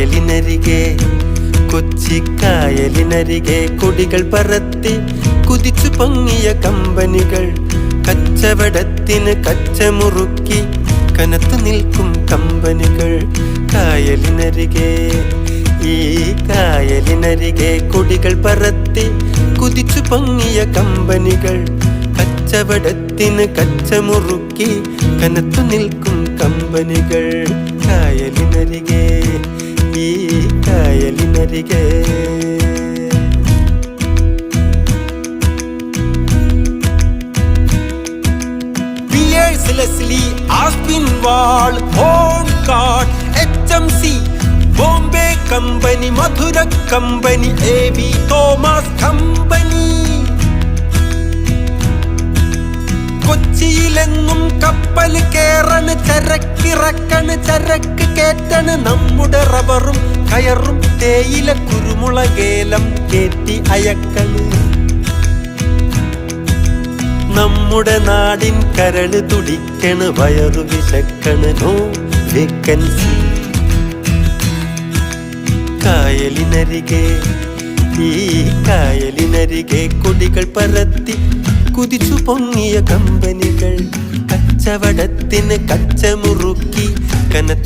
കായലിനരികെ കൊച്ചിക്കായലിനരികെ കൊടികൾ പറത്തി കുതിച്ചു പൊങ്ങിയ കമ്പനികൾ കച്ചവടത്തിന് കച്ചമുറുക്കി കനത്തു നിൽക്കും കമ്പനികൾ കായലിനരികെ ഈ കായലിനരികെ കൊടികൾ പറത്തി കുതിച്ചു പൊങ്ങിയ കമ്പനികൾ കച്ചവടത്തിന് കച്ചമുറുക്കി കനത്തു നിൽക്കും കമ്പനികൾ കായലിനരികെ ഈ കായലിനരികെ Leslie, Aspinwall, Homecourt, HMC, Bombay Company, Mathura Company, A.V. Thomas Company. കൊച്ചിയിലെങ്ങും കപ്പൽ കേറണ് ചരക്കിറക്കണ് ചരക്ക് കേറ്റണ് നമ്മുടെ റബ്ബറും കയറും തേയില കുരുമുളകേലം കേറ്റി അയക്കണ് നമ്മുടെ നാടിൻ കരള് തുടിക്കണ് വയറു വിശക്കണ് നോ വേക്കൻസി കായലിനരികെ ഈ കായലിനരികെ കൊടികൾ പറത്തി കുതിച്ചു പൊങ്ങിയ കമ്പനികൾ കച്ചവടത്തിന് കച്ചമുറുക്കി കനത്തു